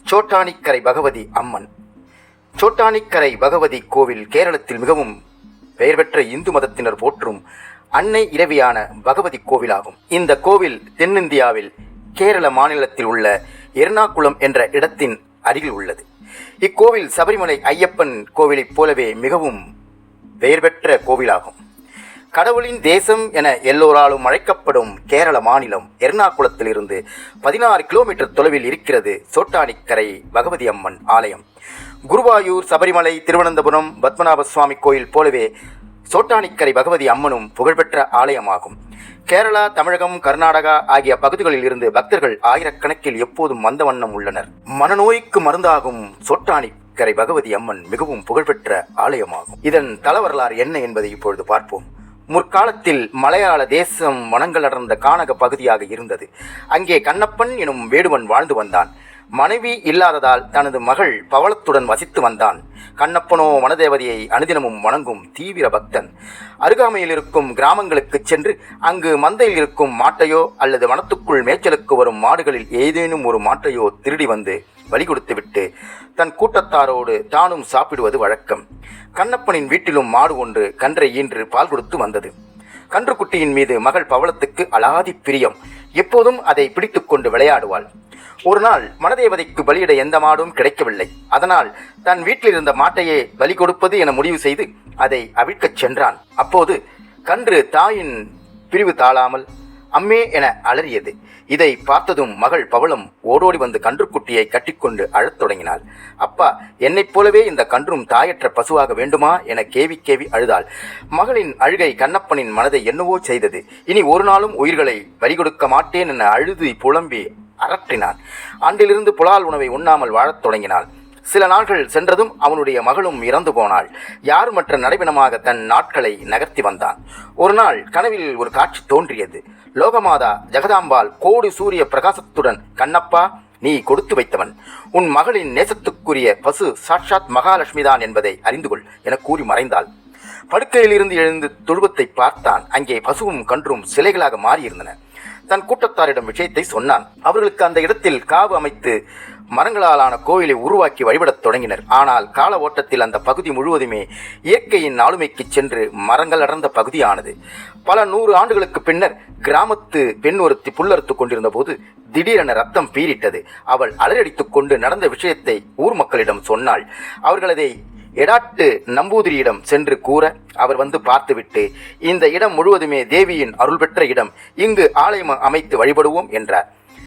சோட்டானிக்கரை பகவதி அம்மன். சோட்டானிக்கரை பகவதி கோவில் கேரளத்தில் மிகவும் பெயர் பெற்ற இந்து மதத்தினர் போற்றும் அன்னை இரவியான பகவதி கோவிலாகும். இந்த கோவில் தென்னிந்தியாவில் கேரள மாநிலத்தில் உள்ள எர்ணாகுளம் என்ற இடத்தின் அருகில் உள்ளது. இக்கோவில் சபரிமலை ஐயப்பன் கோவிலைப் போலவே மிகவும் பெயர் பெற்ற கோவிலாகும். கடவுளின் தேசம் என எல்லோராலும் அழைக்கப்படும் கேரள மாநிலம் எர்ணாகுளத்திலிருந்து 16 கிலோமீட்டர் தொலைவில் இருக்கிறது சோட்டானிக்கரை பகவதி அம்மன் ஆலயம். குருவாயூர், சபரிமலை, திருவனந்தபுரம், பத்மநாப சுவாமி கோயில் போலவே சோட்டானிக்கரை பகவதி அம்மனும் புகழ்பெற்ற ஆலயமாகும். கேரளா, தமிழகம், கர்நாடகா ஆகிய பகுதிகளில் இருந்து பக்தர்கள் ஆயிரக்கணக்கில் எப்போதும் வந்த வண்ணம் உள்ளனர். மனநோய்க்கு மருந்தாகும் சோட்டானிக்கரை பகவதி அம்மன் மிகவும் புகழ்பெற்ற ஆலயமாகும். இதன் தல வரலாறு என்ன என்பதை இப்பொழுது பார்ப்போம். முற்காலத்தில் மலையாள தேசம் வனங்கள் அடர்ந்த கானக பகுதியாக இருந்தது. அங்கே கண்ணப்பன் எனும் வேடுவன் வாழ்ந்து வந்தான். மனைவி இல்லாததால் தனது மகள் பவளத்துடன் வசித்து வந்தான். கண்ணப்பனோ வனதேவதையை அனுதினமும் வணங்கும் தீவிர பக்தன். அருகாமையில் இருக்கும் கிராமங்களுக்கு சென்று அங்கு மந்தையில் இருக்கும் மாட்டையோ அல்லது வனத்துக்குள் மேய்ச்சலுக்கு வரும் மாடுகளில் ஏதேனும் ஒரு மாட்டையோ திருடி வந்து பலி கொடுத்துவிட்டு தன் கூட்டத்தாரோடு தானும் சாப்பிடுவது வழக்கம். கண்ணப்பனின் வீட்டிலும் மாடு ஒன்று கன்றை ஈன்று பால் கொடுத்து வந்தது. கன்றுக்குட்டியின் மீது மகள் பவளத்துக்கு அலாதி பிரியம். எப்போதும் அதை பிடித்துக் கொண்டு விளையாடுவாள். ஒரு நாள் மனதேவதைக்கு பலியிட எந்த மாடும் கிடைக்கவில்லை. அதனால் தன் வீட்டில் இருந்த மாட்டையே பலி கொடுப்பது என முடிவு செய்து அதை அவிழ்க்கச் சென்றான். அப்போது கன்று தாயின் பிரிவு தாழாமல் அம்மே என அலறியது. இதை பார்த்ததும் மகள் பவளம் ஓடோடி வந்து கன்றுக்குட்டியை கட்டிக்கொண்டு அழத் தொடங்கினாள். அப்பா, என்னைப் போலவே இந்த கன்றும் தாயற்ற பசுவாக வேண்டுமா என கேவி கேவி அழுதாள். மகளின் அழுகை கண்ணப்பனின் மனதை என்னவோ செய்தது. இனி ஒரு நாளும் உயிர்களை பலி கொடுக்க மாட்டேன் என அழுது புலம்பி அரற்றினான். அன்றிலிருந்து புலால் உணவை உண்ணாமல் வாழத் தொடங்கினாள். சில நாட்கள் சென்றதும் அவனுடைய மகளும் இறந்து போனாள். யாருமற்ற நடைபெணமாக தன் நாட்களை நகர்த்தி வந்தான். ஒரு நாள் கனவில் ஒரு காட்சி தோன்றியது. லோகமாதா ஜெகதாம்பாள் கோடி சூரிய பிரகாசத்துடன், கண்ணப்பா, நீ கொடுத்து வைத்தவன். உன் மகளின் நேசத்துக்குரிய பசு சாட்சாத் மகாலட்சுமிதான் என்பதை அறிந்து கொள் என கூறி மறைந்தாள். படுக்கையிலிருந்து எழுந்து தொழுவத்தை பார்த்தான். அங்கே பசுவும் கன்றும் சிலைகளாக மாறியிருந்தன. தன் கூட்டத்தாரிடம் விஷயத்தை சொன்னான். அவர்களுக்கு அந்த இடத்தில் காவு அமைத்து மரங்களாலான கோயிலை உருவாக்கி வழிபடத் தொடங்கினர். ஆனால் கால ஓட்டத்தில் அந்த பகுதி முழுவதுமே இயற்கையின் ஆளுமைக்கு சென்று மரங்கள் அடர்ந்த பகுதியானது. பல 100 ஆண்டுகளுக்கு பின்னர் கிராமத்து பெண் ஒருத்தி புல்லறுத்து கொண்டிருந்த போது திடீரென ரத்தம் பீரிட்டது. அவள் அலறடித்துக் கொண்டு நடந்த விஷயத்தை ஊர் மக்களிடம் சொன்னாள். அவர்கள் அதை எடாட்டு நம்பூதிரியிடம் சென்று கூற அவர் வந்து பார்த்துவிட்டு, இந்த இடம் முழுவதுமே தேவியின் அருள் பெற்ற இடம், இங்கு ஆலயம் அமைத்து வழிபடுவோம் என்றார்.